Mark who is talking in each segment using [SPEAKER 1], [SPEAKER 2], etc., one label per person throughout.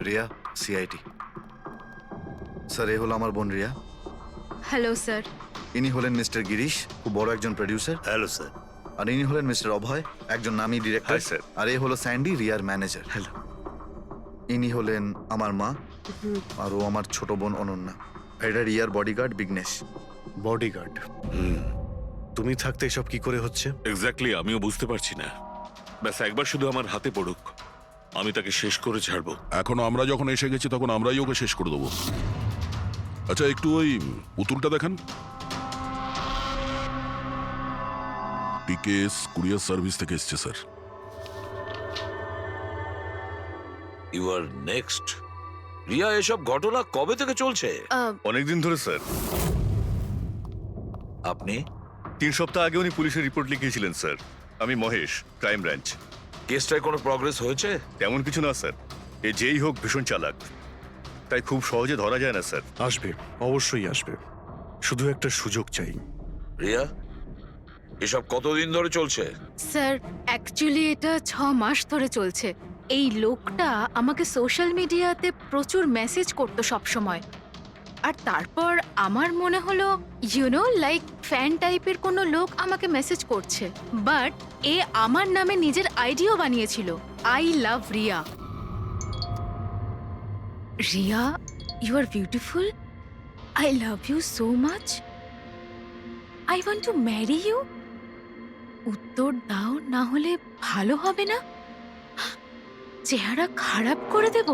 [SPEAKER 1] Riya, CIT. Sir, এ হলো আমার বোন রিয়া।
[SPEAKER 2] Hello sir.
[SPEAKER 1] ইনি হলেন মিস্টার গিরিশ, খুব বড় একজন প্রডিউসার।
[SPEAKER 3] Hello sir.
[SPEAKER 1] আর ইনি হলেন মিস্টার অভয়, একজন নামী ডিরেক্টর।
[SPEAKER 3] Hi, sir.
[SPEAKER 1] আর এ হলো স্যান্ডি, রিয়ার ম্যানেজার।
[SPEAKER 3] হ্যালো।
[SPEAKER 1] ইনি হলেন আমার মা, আর ও আমার ছোট বোন অনন্যা। এটা রিয়ার বডিগার্ড বিঘ্নেশ।
[SPEAKER 3] বডিগার্ড। তুমি থাকতে এসব কি করে হচ্ছে?
[SPEAKER 4] এক্স্যাক্টলি, আমিও বুঝতে পারছি না। ব্যাস একবার শুধু আমার হাতে পড়ুক, আমি তাকে শেষ করে ছাড়বো।
[SPEAKER 5] এখন আমরা যখন এসে গেছি তখন আমরাই ওকে শেষ করে দেবো। আচ্ছা, একটু ওই পুতুলটা দেখান। টিকেএস কুরিয়ার সার্ভিস থেকে এসছে sir.
[SPEAKER 6] You are next. Riya, এসব ঘটনা কবে থেকে চলছে?
[SPEAKER 3] অনেকদিন ধরে স্যার।
[SPEAKER 6] আপনি
[SPEAKER 3] 3 সপ্তাহ আগে উনি পুলিশের রিপোর্ট লিখিয়েছিলেন স্যার। আমি মহেশ, ক্রাইম ব্রাঞ্চ।
[SPEAKER 6] কেসটায় কোনো প্রগ্রেস হয়েছে?
[SPEAKER 3] তেমন কিছু না স্যার। এ যেই হোক ভীষণ চালাক, তাই খুব সহজে ধরা যায় না স্যার। আসবে, অবশ্যই আসবে, শুধু একটা সুযোগ চাই।
[SPEAKER 6] রিয়া, এসব কতদিন ধরে চলছে?
[SPEAKER 2] স্যার, অ্যাকচুয়ালি এটা 6 মাস ধরে চলছে। এই লোকটা আমাকে সোশ্যাল মিডিয়াতে প্রচুর মেসেজ করতো সব সময়। আর তারপর আমার মনে হলো লাইক ফ্যান টাইপের কোনো লোক আমাকে মেসেজ করছে। বাট এ আমার নামে নিজের আইডিও বানিয়েছিল, I love Riya. Riya, you are beautiful, I love you so much, I want to marry you. উত্তর দাও, না হলে ভালো হবে না। চেহারা খারাপ করে দেব।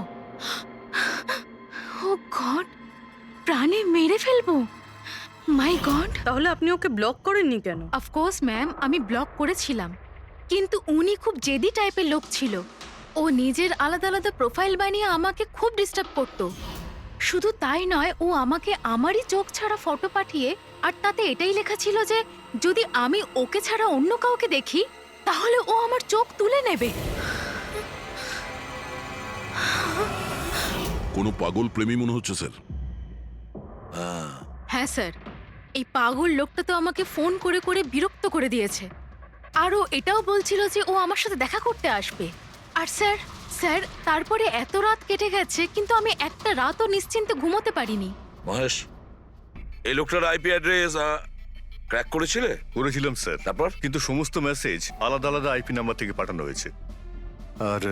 [SPEAKER 2] ও গড, প্রাণে মেরে ফেলবো। মাই গড।
[SPEAKER 7] তাহলে আপনি ওকে ব্লক করেননি কেন?
[SPEAKER 2] অফকোর্স ম্যাম, আমি ব্লক করেছিলাম, কিন্তু উনি খুব জেদি টাইপের লোক ছিল। ও নিজের আলাদা আলাদা প্রোফাইল বানিয়ে আমাকে খুব ডিস্টার্ব করতো। শুধু তাই নয়, ও আমাকে আমারই চোখ ছাড়া ফটো পাঠিয়ে, আর তাতে এটাই লেখা ছিল যে যদি আমি ওকে ছাড়া অন্য কাউকে দেখি তাহলে ও আমার চোখ তুলে নেবে।
[SPEAKER 5] কোনো পাগল প্রেমী মনে হচ্ছে স্যার।
[SPEAKER 2] হ্যাঁ স্যার, এই পাগল লোকটা তো আমাকে ফোন করে করে বিরক্ত করে দিয়েছে। আর ও এটাও বলছিল যে ও আমার সাথে দেখা করতে আসবে। আর স্যার স্যার তারপরে এত রাত কেটে গেছে, কিন্তু আমি একটা রাতও নিশ্চিন্তে ঘুমোতে পারিনি।
[SPEAKER 6] মহেশ, এই লোকটার আইপি অ্যাড্রেস ক্র্যাক করেছিলে?
[SPEAKER 3] করেছিলাম স্যার,
[SPEAKER 6] তারপর?
[SPEAKER 3] কিন্তু সমস্ত মেসেজ আলাদা আলাদা আইপি নাম্বার থেকে পাঠানো হয়েছে। আর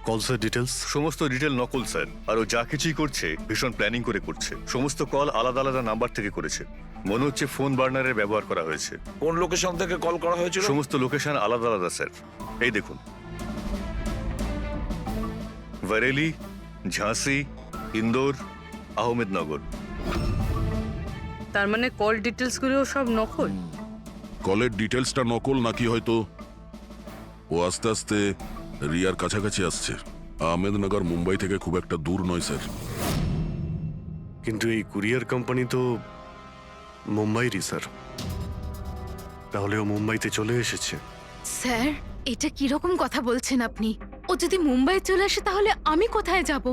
[SPEAKER 3] কলসের ডিটেলস, সমস্ত ডিটেল নকল স্যার। আর ও যা কিছুই করছে ভীষণ প্ল্যানিং করে করছে। সমস্ত কল আলাদা আলাদা নাম্বার থেকে করেছে। মনে হচ্ছে ফোন বার্নারের ব্যবহার করা হয়েছে।
[SPEAKER 6] কোন লোকেশন থেকে কল করা হয়েছিল?
[SPEAKER 3] সমস্ত লোকেশন আলাদা আলাদা স্যার। এই দেখুন, বরেলি, ঝাঁসি, ইন্দোর, আহমেদনগর।
[SPEAKER 7] তার মানে কল ডিটেলস গুলো সব নকল।
[SPEAKER 5] কলের ডিটেলসটা নকল, নাকি হয়তো ও আস্তে আস্তে রিয়ার কাছাকাছি আসছে। আহমেদনগর মুম্বাই থেকে খুব একটা দূর নয় স্যার।
[SPEAKER 3] কিন্তু এই কুরিয়ার কোম্পানি তো মুম্বাইরই স্যার। তাহলে ও মুম্বাইতে চলে এসেছে।
[SPEAKER 2] স্যার, এটা কিরকম কথা বলছেন আপনি? ও যদি মুম্বাই চলে আসে তাহলে আমি কোথায় যাব?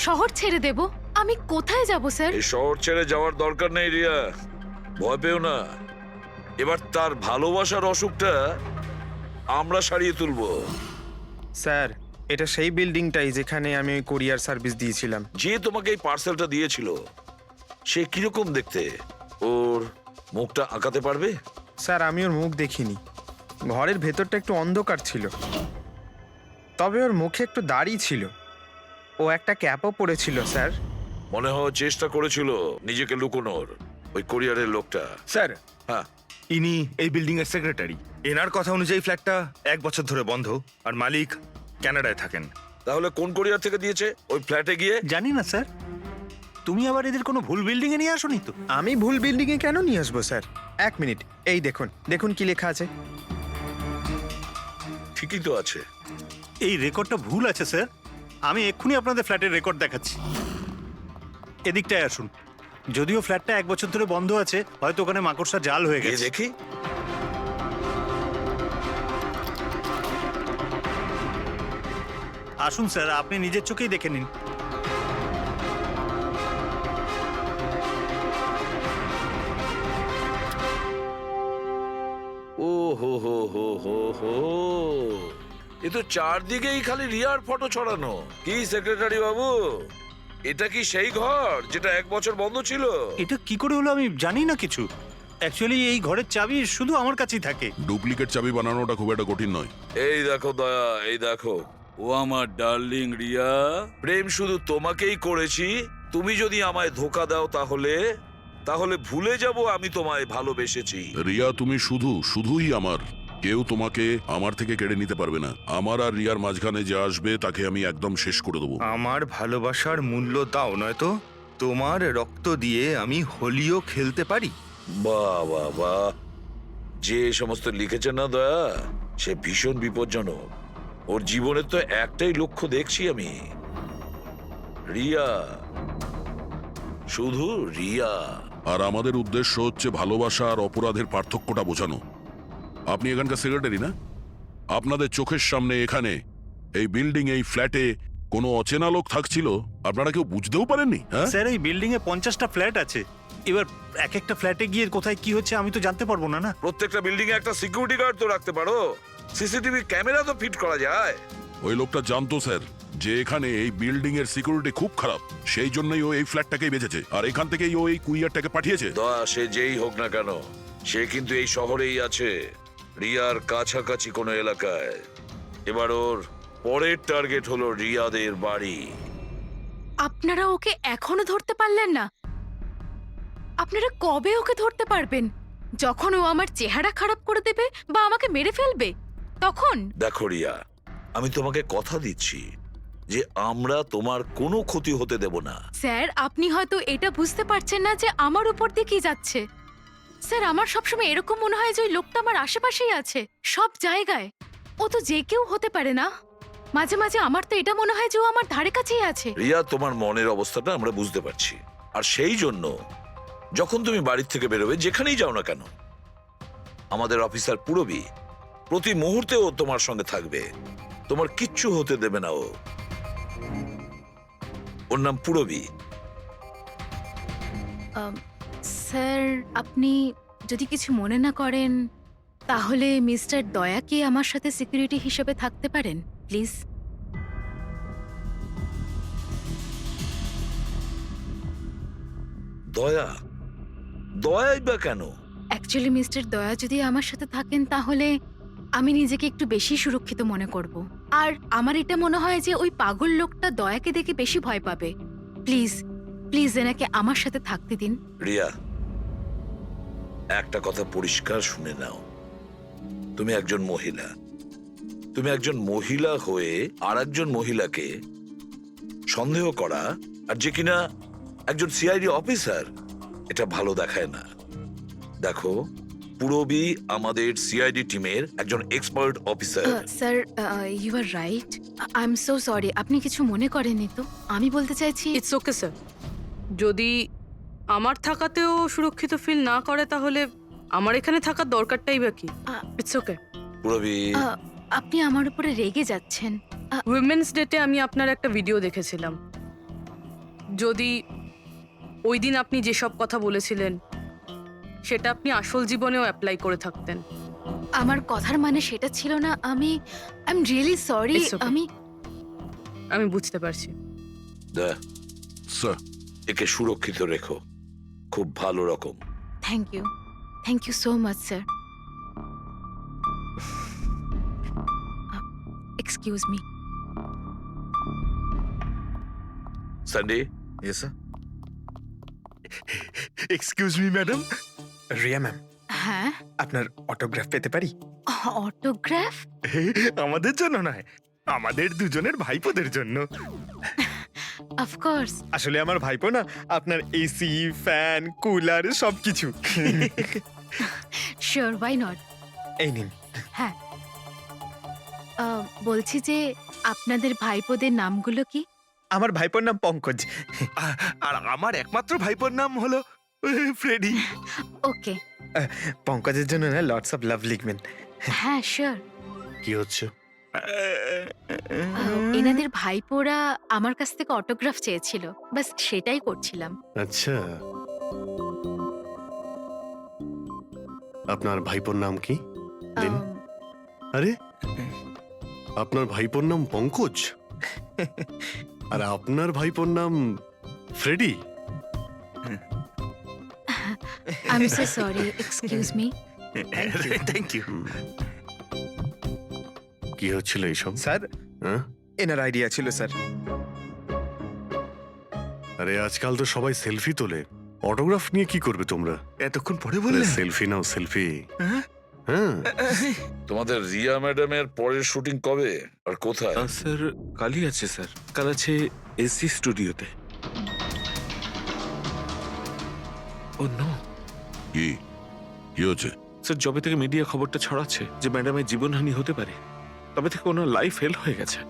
[SPEAKER 2] শহর ছেড়ে দেব? আমি কোথায় যাব স্যার?
[SPEAKER 6] এই শহর ছেড়ে যাওয়ার দরকার নেই রিয়া, ভয় পেও না। এবার তার ভালোবাসার অসুখটা আমরা সারিয়ে তুলবো।
[SPEAKER 8] স্যার, এটা সেই বিল্ডিংটাই যেখানে আমি ওই কোরিয়ার সার্ভিস দিয়েছিলাম।
[SPEAKER 6] যে তোমাকে এই পার্সেলটা দিয়েছিল সে কিরকম দেখতে? ওর মুখটা আঁকাতে পারবে?
[SPEAKER 8] স্যার, আমি ওর মুখ দেখিনি। ঘরের ভেতরটা একটু অন্ধকার ছিল, তবে ওর মুখে একটু দাড়ি ছিল। ও একটা ক্যাপও পরেছিল স্যার।
[SPEAKER 6] মনে হয় চেষ্টা করেছিল নিজেকে লুকোনোর, ওই কোরিয়ারের লোকটা।
[SPEAKER 9] স্যার,
[SPEAKER 6] হ্যাঁ,
[SPEAKER 9] ইনি এই বিল্ডিং এর সেক্রেটারি। এনার কথা অনুযায়ী ফ্ল্যাটটা 1 বছর ধরে বন্ধ, আর মালিক কানাডায় থাকেন।
[SPEAKER 6] তাহলে কোন কোরিয়ার থেকে দিয়েছে? ওই ফ্ল্যাটে গিয়ে?
[SPEAKER 9] জানি না স্যার, তুমি আবার এদের কোনো ভুল বিল্ডিং এ নিয়ে আসোনি তো?
[SPEAKER 8] আমি ভুল বিল্ডিংয়ে কেন নিয়ে আসবো স্যার? 1 মিনিট, এই দেখুন দেখুন কি লেখা আছে।
[SPEAKER 6] ঠিকই তো আছে।
[SPEAKER 10] এই রেকর্ডটা ভুল আছে স্যার। আমি এক্ষুনি আপনাদের ফ্ল্যাটের রেকর্ড দেখাচ্ছি। এদিকটায় আসুন। যদিও ফ্ল্যাটটা 1 বছর ধরে বন্ধ আছে, হয়তো ওখানে মাকড়সা জাল হয়ে
[SPEAKER 6] গিয়ে
[SPEAKER 10] গেছে।
[SPEAKER 6] দেখি।
[SPEAKER 10] আসুন স্যার, আপনি নিজের চোখেই দেখে নিন।
[SPEAKER 6] ও হো হো হো হো হো, এ তো চারদিকেই খালি রিয়ার ফটো ছড়ানো। কি সেক্রেটারি বাবু, এটা কি সেই ঘর যেটা 1 বছর বন্ধ ছিল?
[SPEAKER 10] এটা কি করে হলো আমি জানি না কিছু। অ্যাকচুয়ালি এই ঘরের চাবি শুধু আমার কাছেই থাকে।
[SPEAKER 5] ডুপ্লিকেট চাবি বানানোটা খুব একটা কঠিন নয়।
[SPEAKER 6] এই দেখো দয়া, এই দেখো, ও আমার ডার্লিং রিয়া। প্রেম শুধু তোমাকেই করেছি। তুমি যদি আমায় ধোকা দাও তাহলে ভুলে যাব আমি তোমায় ভালোবেসেছি।
[SPEAKER 5] রিয়া, তুমি শুধুই আমার। কেউ তোমাকে আমার থেকে কেড়ে নিতে পারবে না। আমার আর রিয়ার মাঝখানে যে আসবে তাকে আমি একদম শেষ করে দেবো।
[SPEAKER 9] আমার ভালোবাসার মূল্য দাও, নয়তো তোমার রক্ত দিয়ে আমি হোলিও খেলতে পারি।
[SPEAKER 6] বাহ বাহ বাহ, যে সমস্ত লিখেছে না দয়া, সে ভীষণ বিপজ্জনক। ওর জীবনের তো একটাই লক্ষ্য দেখছি আমি, রিয়া, শুধু রিয়া।
[SPEAKER 5] আর আমাদের উদ্দেশ্য হচ্ছে ভালোবাসা আর অপরাধের পার্থক্যটা বোঝানো। আপনি এখানকার সেক্রেটারি না? আপনাদের চোখের সামনে এখানে এই বিল্ডিং, এই ফ্ল্যাটে কোনো অচেনা লোক থাকছিল, আপনারা কেউ বুঝতেও পারেননি? হ্যাঁ
[SPEAKER 10] স্যার, এই বিল্ডিং এ 50টা ফ্ল্যাট আছে। এবার এক একটা ফ্ল্যাটে গিয়ে কোথায় কি হচ্ছে আমি তো জানতে পারবো না। না,
[SPEAKER 6] প্রত্যেকটা বিল্ডিং এ একটা সিকিউরিটি গার্ড তো রাখতে পারো, সিসিটিভি ক্যামেরা তো ফিট করা যায়।
[SPEAKER 5] ওই লোকটা জানতো স্যার যে এখানে এই বিল্ডিং এর সিকিউরিটি খুব খারাপ, সেই জন্যই ও এই ফ্ল্যাটটাকেই বেঁচেছে, আর এখান থেকেই ও এই কুইয়ারটাকে পাঠিয়েছে।
[SPEAKER 6] দয়া, সে যেই হোক না কেন, সে কিন্তু এই শহরেই আছে, রিয়ার কাছাকাছি কোনো এলাকায়। এবার ওর পরের টার্গেট হলো রিয়াদের বাড়ি।
[SPEAKER 2] আপনারা ওকে এখনো ধরতে পারলেন না? আপনারা কবে ওকে ধরতে পারবেন? যখন ও আমার চেহারা খারাপ করে দেবে বা আমাকে মেরে ফেলবে তখন?
[SPEAKER 6] দেখো রিয়া, আমি তোমাকে কথা দিচ্ছি যে আমরা তোমার কোনো ক্ষতি হতে দেব না।
[SPEAKER 2] স্যার, আপনি হয়তো এটা বুঝতে পারছেন না যে আমার উপর দিয়ে কি যাচ্ছে। স্যার, আমার সবসময় এরকম মনে হয় যে ওই লোকটা আমার আশেপাশেই আছে, সব জায়গায়। ও তো যে কেউ হতে পারে না? মাঝে মাঝে আমার তো এটা মনে হয় যে ও আমার ধারে কাছেই আছে।
[SPEAKER 6] রিয়া, তোমার মনের অবস্থাটা আমরা বুঝতে পারছি, আর সেই জন্য যখন তুমি বাড়ির থেকে বেরোবে, যেখানেই যাও না কেন, আমাদের অফিসার পুরবী প্রতি মুহূর্তে ও তোমার সঙ্গে থাকবে, তোমার কিচ্ছু হতে দেবে না ও। ওর নাম পুরবী।
[SPEAKER 2] স্যার, আপনি যদি কিছু মনে না করেন তাহলে মিস্টার দয়াকে আমার সাথে সিকিউরিটি হিসেবে থাকতে পারেন, প্লিজ।
[SPEAKER 6] দয়া? দয়াই বা কেন?
[SPEAKER 2] অ্যাকচুয়ালি মিস্টার দয়া যদি আমার সাথে থাকেন তাহলে আমি নিজেকে একটু বেশি সুরক্ষিত মনে করব। আর আমার এটা মনে হয় যে ওই পাগল লোকটা দয়াকে দেখে বেশি ভয় পাবে। প্লিজ প্লিজ এনাকে আমার সাথে থাকতে দিন।
[SPEAKER 6] রিয়া, একটা কথা পরিষ্কার শুনে নাও, তুমি একজন মহিলা। তুমি একজন মহিলা হয়ে আর একজন মহিলাকে সন্দেহ করা, আর যে কিনা একজন সিআইডি অফিসার, এটা ভালো দেখায় না। দেখো, পুরবী আমাদের সিআইডি টিমের একজন expert officer.
[SPEAKER 2] Sir, you are right. I am so sorry. আপনি কিছু মনে করেননি তো? আমি বলতে চাইছি,
[SPEAKER 7] ইটস ওকে স্যার। যদি আমার থাকাতেও সুরক্ষিত ফিল না করে তাহলে আমার এখানে থাকার দরকারটাই বা কি? It's okay.
[SPEAKER 6] পুরবী,
[SPEAKER 2] আপনি আমার উপরে রেগে যাচ্ছেন।
[SPEAKER 7] উইমেন্স ডেতে আমি আপনার একটা ভিডিও দেখেছিলাম। যদি ওই দিন আপনি যেসব কথা বলেছিলেন সেটা আপনি আসল জীবনেও অ্যাপ্লাই করে থাকতেন।
[SPEAKER 2] আমার কথার মানে সেটা ছিল না। I am really sorry.
[SPEAKER 7] It's okay. আমি বুঝতে পারছি।
[SPEAKER 6] দয়া,
[SPEAKER 5] স্যার,
[SPEAKER 6] একে সুরক্ষিত রেখো, খুব ভালো রকম।
[SPEAKER 2] Thank you so much sir. Excuse me.
[SPEAKER 6] Sunday.
[SPEAKER 1] Yes sir.
[SPEAKER 9] Excuse me madam.
[SPEAKER 8] Riya ma'am,
[SPEAKER 2] হ্যাঁ,
[SPEAKER 8] আপনার অটোগ্রাফ পেতে পারি?
[SPEAKER 2] অটোগ্রাফ?
[SPEAKER 9] আমাদের জন্য নয়, আমাদের দুজনের ভাইপোদের জন্য।
[SPEAKER 2] অফকোর্স।
[SPEAKER 8] আসলে আমার ভাইপো না আপনার এসি, ফ্যান, কুলার সবকিছু।
[SPEAKER 2] Sure, why not.
[SPEAKER 8] এই নিন।
[SPEAKER 2] হ্যাঁ, বলছি যে আপনাদের ভাইপোদের নামগুলো কি?
[SPEAKER 8] আমার ভাইপোর নাম পঙ্কজ।
[SPEAKER 9] আর আমার একমাত্র ভাইপোর নাম হলো ফ্রেডি।
[SPEAKER 2] ওকে।
[SPEAKER 8] পঙ্কজের জন্য না লটস অফ লাভ লিখবেন।
[SPEAKER 2] হ্যাঁ, শিওর।
[SPEAKER 9] কি হচ্ছে?
[SPEAKER 2] এনাদের ভাইপোরা আমার কাছ থেকে অটোগ্রাফ চেয়েছিল, বাস সেটাই করছিলাম।
[SPEAKER 11] আচ্ছা, আপনার ভাইপোর নাম কি? দিন।
[SPEAKER 2] আম,
[SPEAKER 11] আরে আপনার ভাইপোর নাম পঙ্কজ আর আপনার ভাইপোর নাম Freddy.
[SPEAKER 2] I am so sorry, excuse me.
[SPEAKER 9] Thank you.
[SPEAKER 11] কি হচ্ছিল এইসব?
[SPEAKER 8] স্যার,
[SPEAKER 11] হ্যাঁ?
[SPEAKER 8] এনার আইডিয়া ছিল স্যার।
[SPEAKER 11] আরে আজকাল তো সবাই সেলফি তোলে, অটোগ্রাফ নিয়ে কি করবে তোমরা?
[SPEAKER 9] এতক্ষণ পরে বললে?
[SPEAKER 11] সেলফি নাও, সেলফি।
[SPEAKER 9] হ্যাঁ?
[SPEAKER 11] হ্যাঁ,
[SPEAKER 6] তোমাদের রিয়া ম্যাডামের পরের শুটিং কবে আর কোথায়?
[SPEAKER 12] স্যার কালই আছে স্যার, কাল আছে এসি স্টুডিওতে। ও নো
[SPEAKER 5] কি কি হচ্ছে?
[SPEAKER 12] স্যার, যবে থেকে মিডিয়া খবরটা ছড়াচ্ছে যে ম্যাডামের জীবনহানি হতে পারে, তবে থেকে ওনার লাইফ ফেল হয়ে গেছে।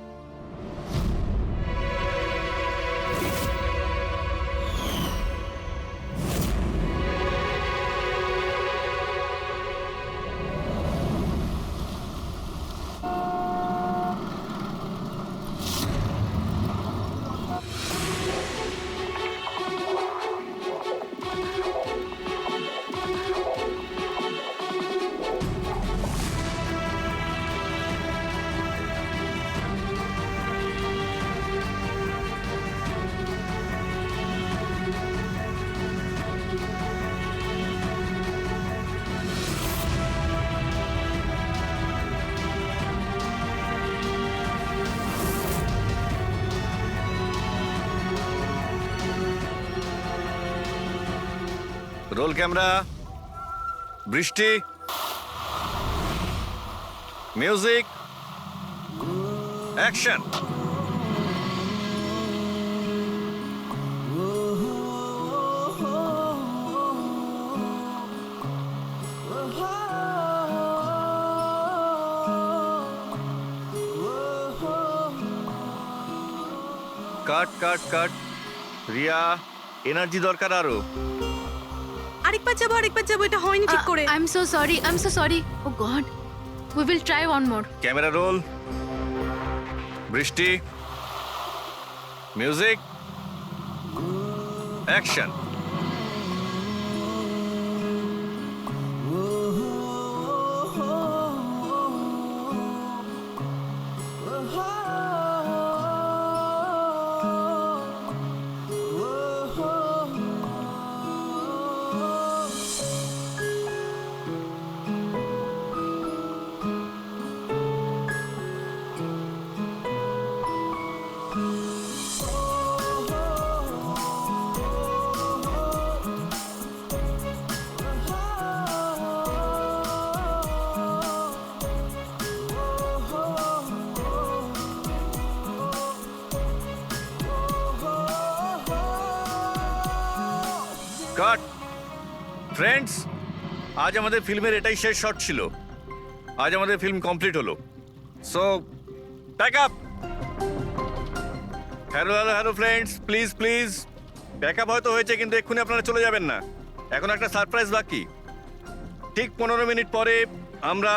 [SPEAKER 3] রোল ক্যামেরা, বৃষ্টি, music, action. Cut cut cut. Riya, energy দরকার আরো।
[SPEAKER 7] আরেকবার যাবো, এটা হয়নি ঠিক করে।
[SPEAKER 2] I am so sorry. Oh god, we will try one more.
[SPEAKER 3] Camera roll, বৃষ্টি, মিউজিক, অ্যাকশন। কাট। ফ্রেন্ডস, আজ আমাদের ফিল্মের এটাই শেষ শট ছিল। আজ আমাদের ফিল্ম কমপ্লিট হলো। So pack up. Hello friends, please pack up হয়তো হয়েছে, কিন্তু এক্ষুনি আপনারা চলে যাবেন না। এখন একটা সারপ্রাইজ বাকি। ঠিক 15 মিনিট পরে আমরা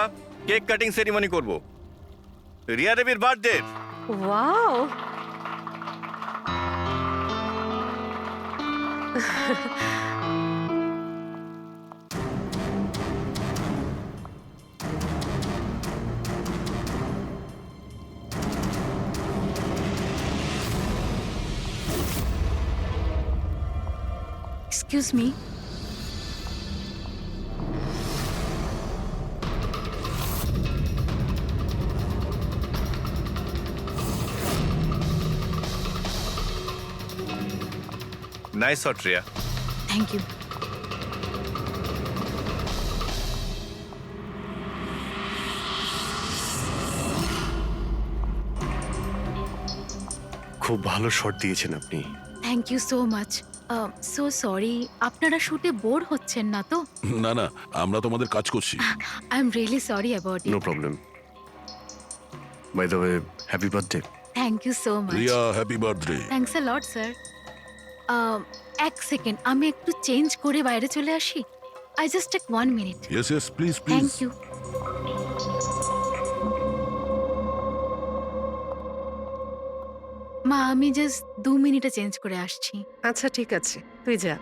[SPEAKER 3] কেক কাটিং সেরিমনি করব রিয়া দেবীর birthday.
[SPEAKER 7] Wow,
[SPEAKER 2] excuse me.
[SPEAKER 3] Nice shot Riya.
[SPEAKER 2] Thank you.
[SPEAKER 11] খুব ভালো শট দিয়েছেন আপনি।
[SPEAKER 2] Thank you so much. So sorry, আপনারা শুটে বোর হচ্ছেন না তো?
[SPEAKER 5] না না, আমরা তোমাদের কাজ করছি।
[SPEAKER 2] I am really sorry about
[SPEAKER 11] no
[SPEAKER 2] it.
[SPEAKER 11] Problem. By the way, happy birthday.
[SPEAKER 2] Thank you so much.
[SPEAKER 5] Riya, happy birthday.
[SPEAKER 2] Thanks a lot sir. এক সেকেন্ড, আমি একটু চেঞ্জ করে বাইরে চলে আসি। I just take 1 minute.
[SPEAKER 5] Yes please
[SPEAKER 2] thank you. মা, আমি just 2 মিনিটে চেঞ্জ করে আসছি।
[SPEAKER 7] আচ্ছা ঠিক আছে, তুই যা।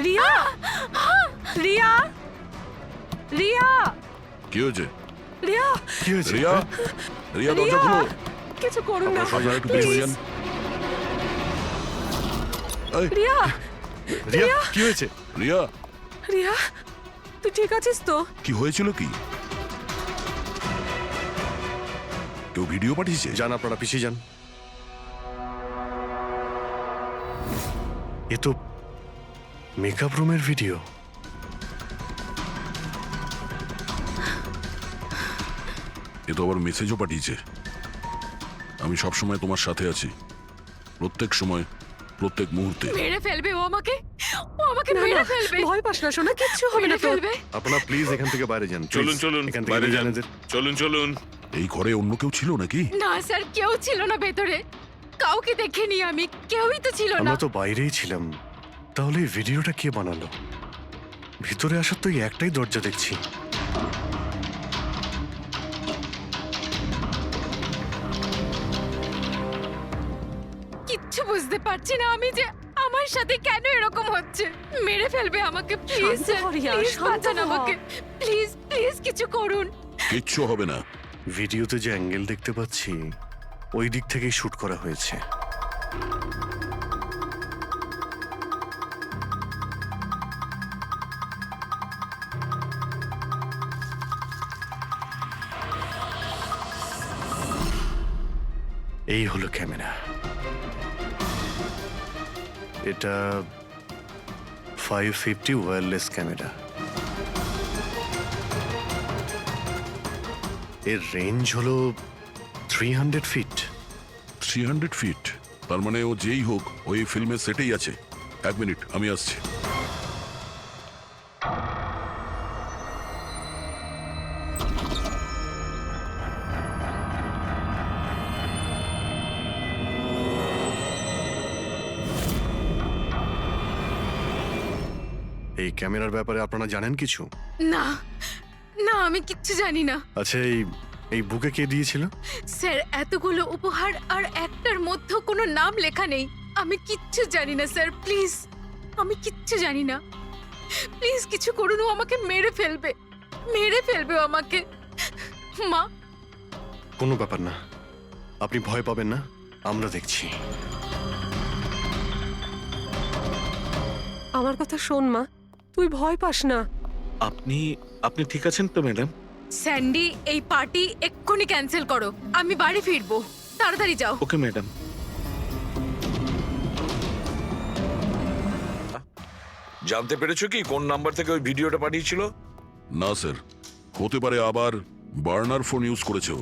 [SPEAKER 7] রিয়া রিয়া রিয়া
[SPEAKER 5] কি হয়েছে?
[SPEAKER 7] রিয়া
[SPEAKER 11] কি হয়েছে?
[SPEAKER 5] রিয়া রিয়া দরজা খুলো।
[SPEAKER 7] কিছু করুন না
[SPEAKER 5] আপনারা একটু পিছনে যান। এই,
[SPEAKER 7] রিয়া
[SPEAKER 11] রিয়া কি হয়েছে?
[SPEAKER 5] রিয়া
[SPEAKER 7] রিয়া তুই ঠিক আছিস তো?
[SPEAKER 5] কি হয়েছিল কি? কেউ ভিডিও পাঠিয়েছে?
[SPEAKER 11] যান আপনারা পিছিয়ে যান। এ তো মেকআপ রুমের ভিডিও।
[SPEAKER 5] এ তো আবার মেসেজও পাঠিয়েছে। আমি সব সময় তোমার সাথে আছি, প্রত্যেক সময়, প্রত্যেক মুহূর্তে।
[SPEAKER 2] মেরে ফেলবে ও আমাকে মেরে ফেলবে।
[SPEAKER 7] ভয় পাস না সোনা, কিচ্ছু হবে না
[SPEAKER 2] মেরে
[SPEAKER 7] তোর।
[SPEAKER 2] ফেলবে।
[SPEAKER 11] আপনারা প্লিজ এখান থেকে বাইরে যান।
[SPEAKER 4] চলুন
[SPEAKER 11] please।
[SPEAKER 4] চলুন
[SPEAKER 11] এখান থেকে
[SPEAKER 4] বাইরে
[SPEAKER 11] বেরিয়ে
[SPEAKER 4] যান।
[SPEAKER 11] যান এদের।
[SPEAKER 4] চলুন চলুন।
[SPEAKER 5] এই ঘরে অন্য কেউ ছিল নাকি?
[SPEAKER 2] না স্যার, কেউ ছিল না ভেতরে, কাউকে দেখিনি আমি, কেউই তো ছিল না।
[SPEAKER 11] আমরা তো বাইরেই ছিলাম। তাহলে এই ভিডিওটা কে বানালো? ভিতরে আসার তো এই একটাই দরজা দেখছি।
[SPEAKER 2] কিচ্ছু বুঝতে পারছি না আমি যে আমার সাথে কেন এরকম হচ্ছে। মেরে ফেলবে আমাকে, প্লিজ
[SPEAKER 7] শান্ত হ রিয়া,
[SPEAKER 2] প্লিজ
[SPEAKER 7] শান্ত
[SPEAKER 2] বাঁচান
[SPEAKER 7] হ।
[SPEAKER 2] আমাকে, প্লিজ প্লিজ কিছু করুন।
[SPEAKER 5] কিচ্ছু হবে না।
[SPEAKER 11] ভিডিওতে যে অ্যাঙ্গেল দেখতে পাচ্ছি ওই দিক থেকেই শুট করা হয়েছে। এই হলো ক্যামেরা। এটা 550 ওয়্যারলেস ক্যামেরা। এর রেঞ্জ হলো 300 ফিট।
[SPEAKER 5] 300 ফিট? তার মানে ও যেই হোক ওই ফিল্মের সেটেই আছে। এক মিনিট, আমি আসছি।
[SPEAKER 11] এই ক্যামেরার ব্যাপারে আপনারা জানেন কিছু?
[SPEAKER 2] না না, আমি কিচ্ছু জানি না
[SPEAKER 11] আচ্ছা, এই বুকে কে দিয়েছিল?
[SPEAKER 2] স্যার। এতগুলো উপহার আর একটার মধ্যে কোনো নাম লেখা নেই। আমি কিচ্ছু জানি না স্যার, প্লিজ, আমি কিচ্ছু জানি না। প্লিজ কিছু করুন, ও আমাকে মেরে ফেলবে, মেরে ফেলবে ও আমাকে। মা,
[SPEAKER 11] কোনো ব্যাপার না, আপনি ভয় পাবেন না, আমরা দেখছি।
[SPEAKER 7] আমার কথা শোন মা, তুই ভয় পাস না।
[SPEAKER 12] আপনি আপনি ঠিক আছেন তো ম্যাডাম?
[SPEAKER 2] স্যান্ডি, এই পার্টি এক্ষুনি ক্যান্সেল করো, আমি বাড়ি ফিরবো, তাড়াতাড়ি যাও।
[SPEAKER 12] Okay madam.
[SPEAKER 6] জানতে পেরেছো কি কোন নাম্বার থেকে ওই ভিডিওটা পাঠিয়েছিল?
[SPEAKER 5] না স্যার, হতে পারে আবার বার্নার ফোন ইউজ করেছে ও।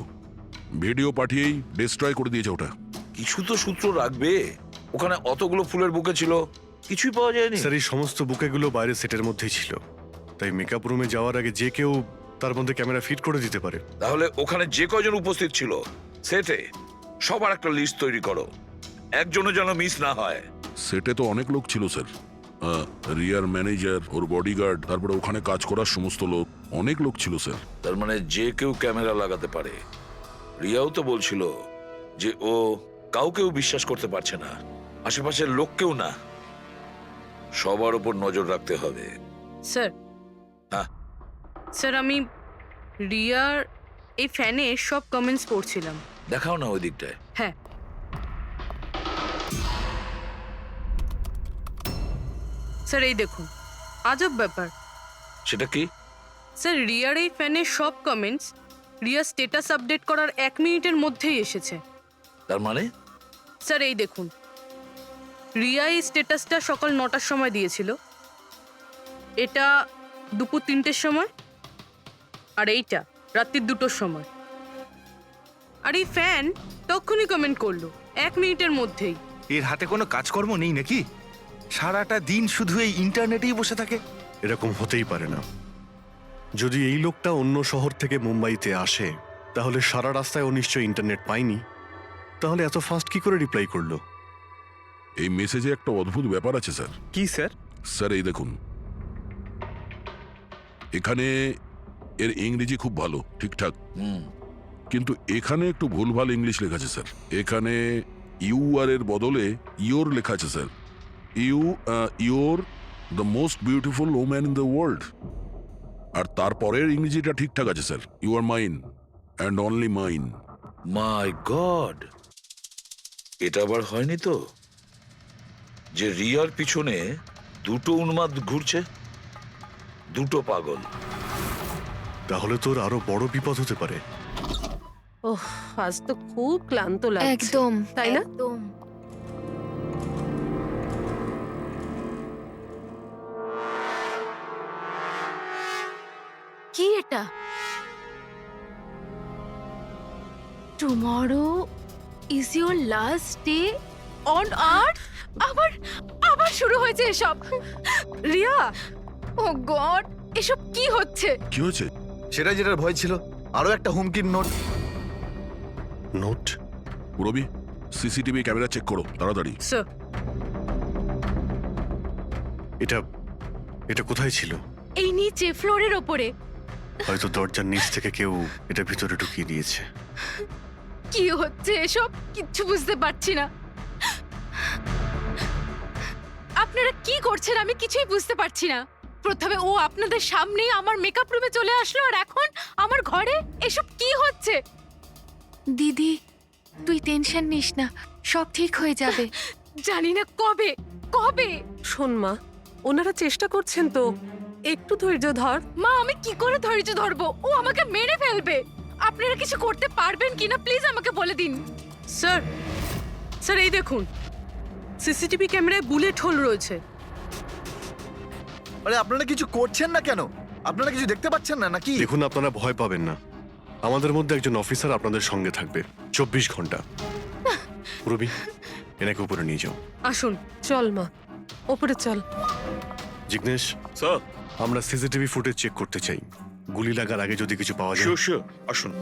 [SPEAKER 5] ভিডিও পাঠিয়েই ডিস্ট্রয় করে দিয়েছে ওটা।
[SPEAKER 6] কিছু তো সূত্র রাখবে। ওখানে অতগুলো ফুলের বুকে ছিল, কিছুই পাওয়া যায়নি।
[SPEAKER 11] স্যার, এই সমস্ত বুকেগুলো বাইরে সেটের মধ্যেই ছিল, তাই মেকআপ রুমে যাওয়ার আগে যে কেউ তার মধ্যে ক্যামেরা ফিট করে দিতে পারে।
[SPEAKER 6] তাহলে ওখানে যে কয়জন উপস্থিত ছিল সেটে সবার একটা লিস্ট তৈরি করো, একজনও যেন মিস না হয়।
[SPEAKER 5] সেটে তো অনেক লোক ছিল স্যার। রিয়ার ম্যানেজার, ওর বডিগার্ড, তারপরে ওখানে কাজ করার সমস্ত লোক, অনেক লোক ছিল স্যার।
[SPEAKER 6] তার মানে যে কেউ ক্যামেরা লাগাতে পারে। রিয়াও তো বলছিল যে ও কাউকেও বিশ্বাস করতে পারছে না, আশেপাশের লোককেও না। সবার উপর নজর রাখতে হবে।
[SPEAKER 7] স্যার,
[SPEAKER 6] হ্যাঁ
[SPEAKER 7] স্যার আমি রিয়ার এই ফ্যানে সব কমেন্টস পড়ছিলাম।
[SPEAKER 6] দেখাও না ওই দিকটায়।
[SPEAKER 7] হ্যাঁ স্যার, এই দেখুন, আজব ব্যাপার।
[SPEAKER 6] সেটা কি?
[SPEAKER 7] স্যার, রিয়ার এই ফ্যানের সব কমেন্টস রিয়া স্ট্যাটাস আপডেট করার 1 মিনিটের মধ্যেই এসেছে।
[SPEAKER 6] তার মানে
[SPEAKER 7] স্যার, এই দেখুন, রিয়া এই স্ট্যাটাসটা সকাল 9টার সময় দিয়েছিল, এটা দুপুর 3টের সময়, আর এইটা রাত্রি 2টোর সময়। আর এই ফ্যান তখনই কমেন্ট করলো 1 মিনিটের মধ্যেই।
[SPEAKER 9] এর হাতে কোনো কাজকর্ম নেই নাকি? সারাটা দিন শুধু এই ইন্টারনেটেই বসে থাকে।
[SPEAKER 11] এরকম হতেই পারে না। যদি এই লোকটা অন্য শহর থেকে মুম্বাইতে আসে, তাহলে সারা রাস্তায় ও নিশ্চয়ই ইন্টারনেট পায়নি। তাহলে এত ফাস্ট কি করে রিপ্লাই করলো?
[SPEAKER 5] এই মেসেজে একটা অদ্ভুত ব্যাপার আছে স্যার।
[SPEAKER 8] কি স্যার?
[SPEAKER 5] স্যার এই দেখুন, এখানে এর ইংরেজি খুব ভালো, ঠিকঠাক, কিন্তু এখানে একটু ভুলভাল ইংলিশ লেখা আছে স্যার। এখানে ইউ আর এর বদলে ইয়োর লেখা আছে sir. Your the most beautiful woman in the world. আর তারপরের ইংরেজিটা ঠিকঠাক আছে sir, you are mine and only mine.
[SPEAKER 6] My god, এটা আবার হয়নি তো যে রিয়ার পিছনে দুটো উন্মাদ ঘুরছে, দুটো পাগল।
[SPEAKER 11] তাহলে তোর আরো বড় বিপদ হতে পারে।
[SPEAKER 13] ওহ, আজ তো খুব ক্লান্ত লাগছে।
[SPEAKER 2] একদম
[SPEAKER 13] তাই না?
[SPEAKER 2] একদম। কি এটা? Tomorrow is your last day on earth? আবার আবার শুরু হয়েছে এসব। রিয়া, ও গড, এসব কি হচ্ছে?
[SPEAKER 5] কি হয়েছে?
[SPEAKER 1] সেটা যেটার ভয় ছিল, আরো একটা হুমকির নোট।
[SPEAKER 11] নোট?
[SPEAKER 5] রবি, সিসিটিভি ক্যামেরা চেক করো তাড়াতাড়ি।
[SPEAKER 7] স্যার,
[SPEAKER 11] এটা এটা কোথায় ছিল?
[SPEAKER 2] এই নিচে ফ্লোরের ওপরে।
[SPEAKER 11] হয়তো দরজার নিচ থেকে কেউ এটা ভিতরে ঢুকিয়ে দিয়েছে।
[SPEAKER 2] কি হচ্ছে এসব? কিচ্ছু বুঝতে পারছি না। আপনারা কি করছেন আমি কিছুই বুঝতে পারছি না। প্রথমে ও আপনাদের সামনেই আমার মেকআপ রুমে চলে আসলো, আর এখন আমার ঘরে এসব কি হচ্ছে? দিদি, তুই টেনশন নিস না, সব ঠিক হয়ে যাবে। জানি না কবে কবে।
[SPEAKER 13] শোন মা, ওনারা চেষ্টা করছেন তো, একটু ধৈর্য ধর।
[SPEAKER 2] মা, আমি কি করে ধৈর্য ধরবো? ও আমাকে মেরে ফেলবে। আপনারা কিছু করতে পারবেন কিনা প্লিজ আমাকে বলে দিন।
[SPEAKER 7] স্যার, স্যার এই দেখুন, সিসিটিভি ক্যামেরায় বুলেট হোল রয়েছে।
[SPEAKER 1] আরে আপনারা কিছু করছেন না কেন? আপনারা কিছু দেখতে পাচ্ছেন না নাকি?
[SPEAKER 11] দেখুন, আপনারা ভয় পাবেন না, আমাদের মধ্যে একজন অফিসার আপনাদের সঙ্গে থাকবে 24 ঘন্টা। রবি, এনাকে উপরে নিয়ে যাও।
[SPEAKER 7] আসুন।
[SPEAKER 13] চল মা, ওপরে চল।
[SPEAKER 11] জিগ্নেশ,
[SPEAKER 12] স্যার,
[SPEAKER 11] আমরা সিসিটিভি ফুটেজ চেক করতে চাই। গুলি লাগার আগে যদি কিছু পাওয়া যায়।
[SPEAKER 12] শিওর শিওর, আসুন।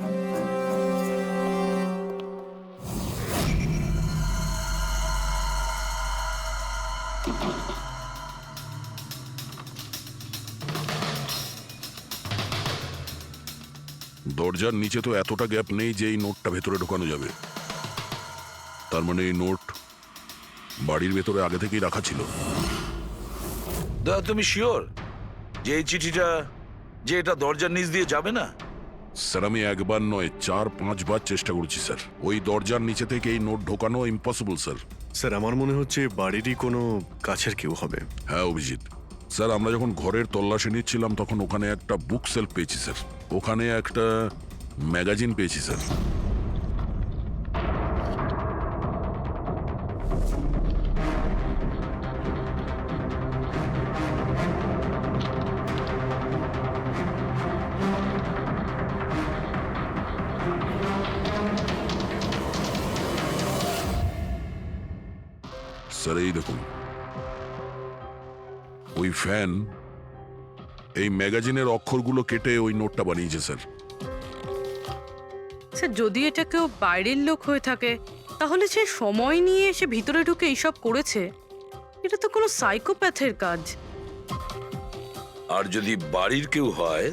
[SPEAKER 5] দরজার নিচে তো এতটা গ্যাপ নেই যে এই নোটটা ভেতরে ঢোকানো যাবে। তার মানে এই নোট বাড়ির ভেতরে আগে থেকেই রাখা ছিল।
[SPEAKER 6] দাদা, তুমি শিওর যে এই চিঠিটা যে এটা দরজার নিচ দিয়ে যাবে না?
[SPEAKER 5] স্যার, আমি একবার নয় 4-5 বার চেষ্টা করছি স্যার। ওই দরজার নিচে থেকে এই নোট ঢোকানো ইম্পসিবল স্যার।
[SPEAKER 11] স্যার, আমার মনে হচ্ছে বাড়িরই কোনো কাছের কেউ হবে।
[SPEAKER 5] হ্যাঁ অভিজিৎ স্যার, আমরা যখন ঘরের তল্লাশি নিচ্ছিলাম তখন ওখানে একটা বুক সেলফ পেয়েছি স্যার। ওখানে একটা ম্যাগাজিন পেয়েছি স্যার। স্যার এই দেখুন, ওই ফ্যান এই ম্যাগাজিনের অক্ষরগুলো কেটে ওই নোটটা বানিয়েছে স্যার।
[SPEAKER 7] স্যার, যদি এটা কেউ বাইরের লোক হয়ে থাকে তাহলে সে সময় নিয়ে এসে ভিতরে ঢুকে এইসব করেছে। এটা তো কোনো সাইকোপ্যাথের কাজ।
[SPEAKER 6] আর যদি বাড়ির কেউ হয়,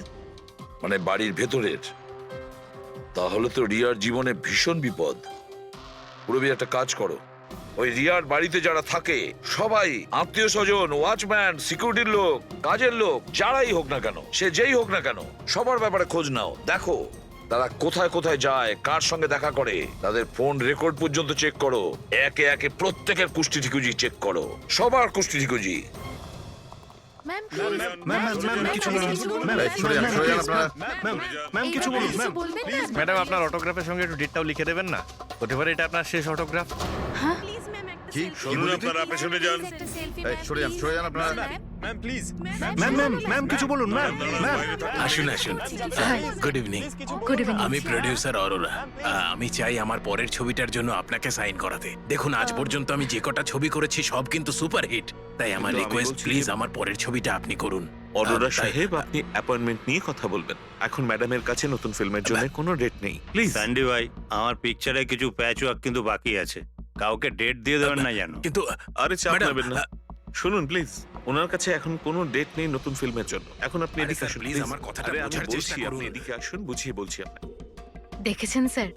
[SPEAKER 6] মানে বাড়ির ভেতরের, তাহলে তো রিয়ার জীবনে ভীষণ বিপদ। পুরবি, একটা কাজ করো, ওই রিয়ার বাড়িতে যারা থাকে সবাই, আত্মীয় স্বজন, ওয়াচম্যান, সিকিউরিটির লোক, কাজের লোক, যারাই হোক না কেন, সে যেই হোক না কেন, সবার ব্যাপারে খোঁজ নাও। দেখো তারা কোথায় কোথায় যায়, কার সঙ্গে দেখা করে, তাদের ফোন রেকর্ড পর্যন্ত চেক করো। একে একে প্রত্যেকের কুষ্টি ঠিকুজি চেক করো, সবার কুষ্টি ঠিকুজি।
[SPEAKER 2] ম্যাম,
[SPEAKER 10] কিছু বলুন।
[SPEAKER 1] সরে যান, সরে যান আপনারা।
[SPEAKER 10] ম্যাম, কিছু বলুন। ম্যাম,
[SPEAKER 2] বলবেন না?
[SPEAKER 9] ম্যাডাম, আপনার অটোগ্রাফের সঙ্গে একটু ডেটটাও লিখে দেবেন না? হতে পারে এটা আপনার শেষ অটোগ্রাফ।
[SPEAKER 1] কি
[SPEAKER 4] শুনুন, আপনারা পেছনে যান।
[SPEAKER 1] সরে যান, সরে যান আপনারা।
[SPEAKER 10] Ma'am please. ম্যাম কিছু বলুন। ম্যাম,
[SPEAKER 14] আসুন আসুন। Good evening.
[SPEAKER 2] Good evening.
[SPEAKER 14] আমি প্রডিউসার অরোরা। আমি চাই আমার পরের ছবিটার জন্য আপনাকে সাইন করাতে। দেখুন, আজ পর্যন্ত আমি যে কটা ছবি করেছি সব কিন্তু সুপারহিট। তাই আমার
[SPEAKER 12] কিন্তু আমি
[SPEAKER 14] রিকোয়েস্ট,
[SPEAKER 12] বলছি
[SPEAKER 14] প্লিজ
[SPEAKER 12] যে-
[SPEAKER 14] আমার পরের ছবিটা আপনি করুন।
[SPEAKER 12] অরোরা
[SPEAKER 14] তাই-
[SPEAKER 12] সাহেব, আপনি অ্যাপয়েন্টমেন্ট নিয়ে কথা বলবেন। এখন ম্যাডামের কাছে নতুন ফিল্মের জন্য কোনো ডেট নেই, প্লিজ।
[SPEAKER 10] সান্ডি ভাই, আমার পিকচারে কিছু প্যাচ ওয়ার্ক কিন্তু বাকি আছে। কাউকে ডেট দিয়ে দেবেন না জানো।
[SPEAKER 14] কিন্তু
[SPEAKER 12] আরে চাপ
[SPEAKER 14] ম্যাডাম,
[SPEAKER 12] নেবেন না। শুনুন প্লিজ, ওনার কাছে এখন কোনো ডেট নেই নতুন ফিল্মের জন্য। এখন আপনি
[SPEAKER 14] আরে
[SPEAKER 12] এদিকে
[SPEAKER 14] স্যার,
[SPEAKER 12] আসুন
[SPEAKER 14] প্লিজ
[SPEAKER 12] প্লিজ।
[SPEAKER 14] আমার কথাটা
[SPEAKER 12] আরে আমি
[SPEAKER 14] বোঝার চেষ্টা
[SPEAKER 12] বলছি, আপনি
[SPEAKER 14] করুন।
[SPEAKER 12] এদিকে আসুন, বুঝিয়ে বলছি আপনাকে।
[SPEAKER 2] দেখেছেন স্যার,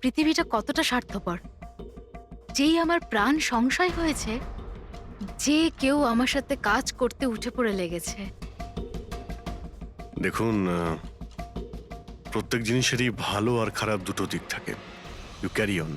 [SPEAKER 2] পৃথিবীটা কতটা স্বার্থপর। যেই আমার প্রাণ সংশয় হয়েছে যে কেউ আমার সাথে কাজ করতে উঠে পড়ে লেগেছে।
[SPEAKER 11] দেখুন, প্রত্যেক জিনিসেরই ভালো আর খারাপ দুটো দিক থাকে। You carry on.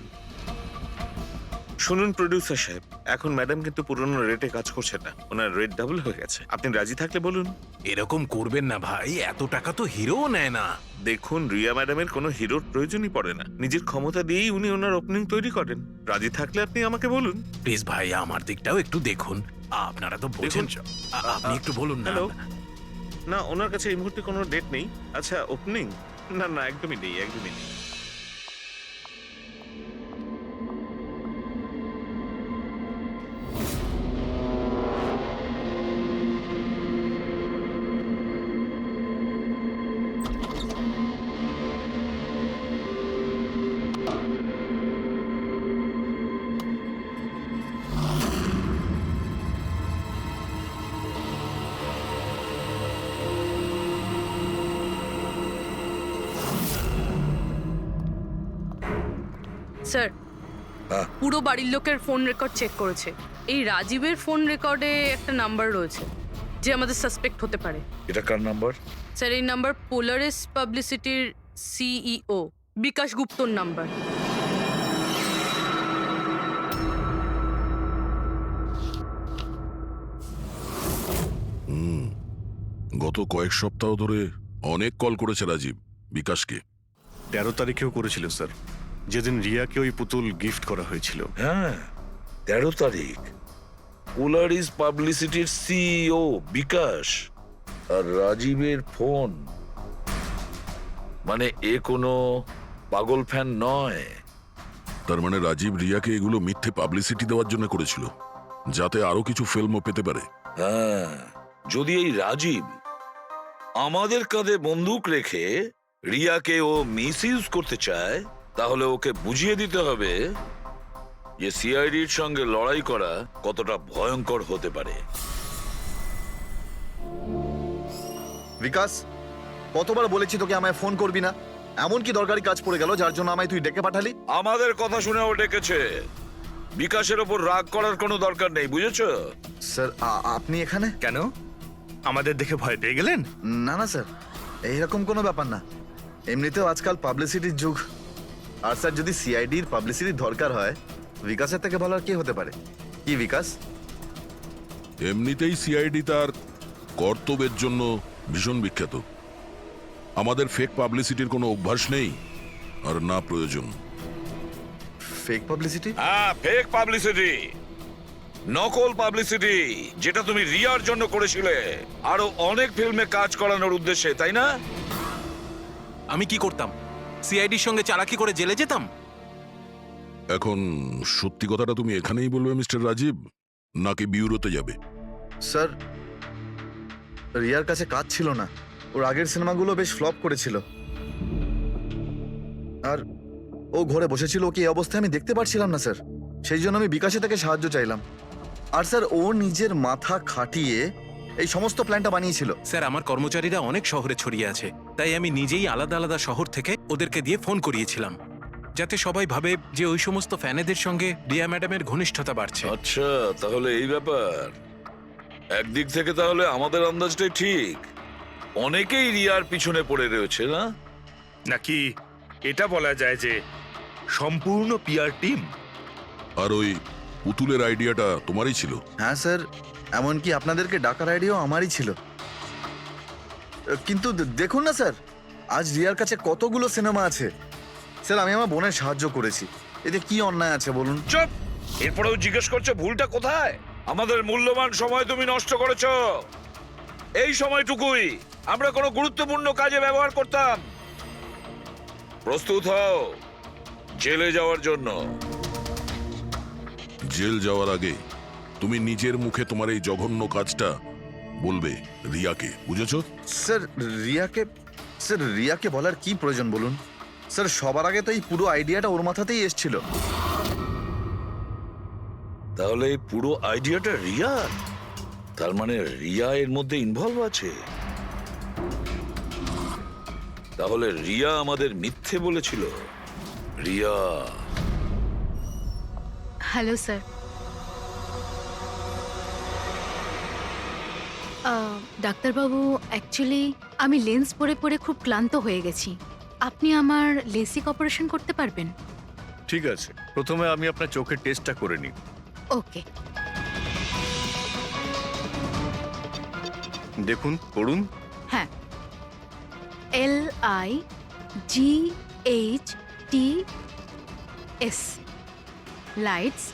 [SPEAKER 12] শুনুন প্রডিউসার সাহেব, এখন ম্যাডাম কিন্তু পুরনো রেটে কাজ করছে না, ওনার রেট ডাবল হয়ে গেছে। আপনি রাজি থাকলে বলুন।
[SPEAKER 14] এরকম করবেন না ভাই, এত টাকা তো হিরোও নেয় না।
[SPEAKER 12] দেখুন, রিয়া ম্যাডামের কোনো হিরোর প্রয়োজনই পড়ে না, নিজের ক্ষমতা দিয়েই উনি ওনার ওপেনিং তৈরি করেন। রাজি থাকলে আপনি আমাকে বলুন।
[SPEAKER 14] প্লিজ ভাই, আমার দিকটাও একটু দেখুন। আপনারা তো বোঝেন। আপনি একটু বলুন না।
[SPEAKER 12] হ্যালো, না ওনার কাছে এই মুহূর্তে কোনো ডেট নেই। আচ্ছা, ওপেনিং? না না, একদমই নেই, একদমই নেই।
[SPEAKER 7] স্যার, পুরো বাড়ির লোকের ফোন রেকর্ড চেক করেছে। এই রাজীবের ফোন রেকর্ডে একটা নাম্বার রয়েছে যে আমাদের সাসপেক্ট হতে পারে।
[SPEAKER 6] এটা কার নাম্বার?
[SPEAKER 7] স্যার, এই নাম্বার পোলারিস পাবলিসিটির সিইও বিকাশ গুপ্তর নাম্বার।
[SPEAKER 5] গত কয়েক সপ্তাহ ধরে অনেক কল করেছে রাজীব বিকাশকে।
[SPEAKER 11] 13 তারিখেও করেছিল স্যার, যেদিন রিয়াকে ওই পুতুল গিফট করা হয়েছিল।
[SPEAKER 6] হ্যাঁ, 13 তারিখ। পোলারিস পাবলিসিটির সিইও বিকাশ আর রাজীবের ফোন। মানে এ কোনো পাগল ফ্যান নয়।
[SPEAKER 5] তার মানে রাজীব রিয়াকে এগুলো মিথ্যে পাবলিসিটি দেওয়ার জন্য করেছিল, যাতে আরো কিছু ফিল্মও পেতে পারে।
[SPEAKER 6] হ্যাঁ, যদি এই রাজীব আমাদের কাঁধে বন্দুক রেখে রিয়াকে ও মিসইউজ করতে চায়, তাহলে ওকে বুঝিয়ে দিতে হবে যে সিআইডির সঙ্গে লড়াই করা কতটা ভয়ঙ্কর হতে পারে।
[SPEAKER 1] বিকাশ, কতবার বলেছি তোকে আমায় ফোন করবি না? এমন কি দরকারি কাজ পড়ে গেল যার জন্য আমায় তুই ডেকে পাঠালি?
[SPEAKER 6] আমাদের কথা শুনে ও ডেকেছে। বিকাশের ওপর রাগ করার কোনো দরকার নেই, বুঝেছো?
[SPEAKER 1] স্যার, আপনি এখানে
[SPEAKER 9] কেন? আমাদের দেখে ভয় পেয়ে গেলেন?
[SPEAKER 1] না না স্যার, এইরকম কোনো ব্যাপার না। এমনিতেও আজকাল পাবলিসিটির যুগ। আর স্যার, যদি সিআইডির পাবলিসিটির দরকার হয়, বিকাশের থেকে ভালো আর কি হতে পারে? কি বিকাশ?
[SPEAKER 5] এমনিতেই সিআইডি তার কর্তব্যের জন্য ভীষণ বিখ্যাত। আমাদের ফেক পাবলিসিটির কোনো অভ্যাস নেই, আর না প্রয়োজন।
[SPEAKER 1] Fake publicity?
[SPEAKER 6] হ্যাঁ, ফেক পাবলিসিটি, নকল পাবলিসিটি, যেটা তুমি রিয়ার জন্য করেছিলে আরো অনেক ফিল্মে কাজ করানোর উদ্দেশ্যে, তাই না?
[SPEAKER 14] আমি কি করতাম? সিআইডির সঙ্গে চালাকি করে জেলে যেতাম?
[SPEAKER 5] এখন সত্যি কথাটা তুমি এখানেই বলবে মিস্টার রাজীব, নাকি বিউরোতে যাবে?
[SPEAKER 1] স্যার, রিয়ার কাছে কাজ ছিল না। ওর আগের সিনেমাগুলো বেশ ফ্লপ করেছিল, আর ও ঘরে বসেছিল। ওকে এই অবস্থায় আমি দেখতে পারছিলাম না স্যার, সেই জন্য আমি বিকাশে থেকে সাহায্য চাইলাম। আর স্যার, ও নিজের মাথা খাটিয়ে এই সমস্ত প্ল্যানটা বানিয়েছিল।
[SPEAKER 14] স্যার, আমার কর্মচারীরা অনেক শহরে ছড়িয়ে আছে, তাই আমি নিজেই আলাদা আলাদা শহর থেকে ওদেরকে দিয়ে ফোন করিয়েছিলাম, যাতে সবাই ভাবে যে ওই সমস্ত ফ্যানেদের সঙ্গে রিয়া ম্যাডামের ঘনিষ্ঠতা বাড়ছে।
[SPEAKER 6] আচ্ছা, তাহলে এই ব্যাপার। একদিক থেকে তাহলে আমাদের আন্দাজটাই ঠিক, অনেকেই রিয়ার পিছনে পড়ে রয়েছে, না?
[SPEAKER 9] নাকি এটা বলা যায় যে সম্পূর্ণ পিআর টিম?
[SPEAKER 5] আর ওই পুতুলের আইডিয়াটা তোমারই ছিল?
[SPEAKER 1] হ্যাঁ স্যার, এমনকি আপনাদেরকে ডাকার আইডিয়াও আমারই ছিল। কিন্তু দেখুন না স্যার, আজ রিয়ার কাছে কতগুলো সিনেমা আছে। স্যার, আমি আমার বোনের সাহায্য করেছি, এতে কি অন্যায় আছে বলুন?
[SPEAKER 6] চুপ! এরপরেও জিজ্ঞেস করছে ভুলটা কোথায়? আমাদের মূল্যবান সময় তুমি নষ্ট করেছো। এই সময়টুকুই আমরা কোনো গুরুত্বপূর্ণ কাজে ব্যবহার করতাম। প্রস্তুত হও জেলে যাওয়ার জন্য।
[SPEAKER 5] জেল যাওয়ার আগে তুমি নিজের মুখে তোমার এই জঘন্য কাজটা বলবে রিয়াকে, বুঝেছো?
[SPEAKER 1] স্যার, রিয়াকে বলার কি প্রয়োজন বলুন? স্যার, সবার আগে তো এই পুরো আইডিয়াটা ওর মাথাতেই এসেছিল।
[SPEAKER 6] তাহলে এই পুরো আইডিয়াটা রিয়া? তার মানে রিয়া এর মধ্যে ইনভলভ আছে। তাহলে রিয়া আমাদের মিথ্যে বলেছিল। রিয়া।
[SPEAKER 2] Hello sir. ডাক্তারবাবু, অ্যাকচুয়ালি আমি লেন্স পরে পরে খুব ক্লান্ত হয়ে গেছি। আপনি আমার লেসিক অপারেশন করতে পারবেন?
[SPEAKER 3] ঠিক আছে, প্রথমে আমি আপনার চোখের টেস্টটা করে নিই।
[SPEAKER 2] ওকে।
[SPEAKER 3] দেখুন, পড়ুন।
[SPEAKER 2] হ্যাঁ, LIGHTS lights,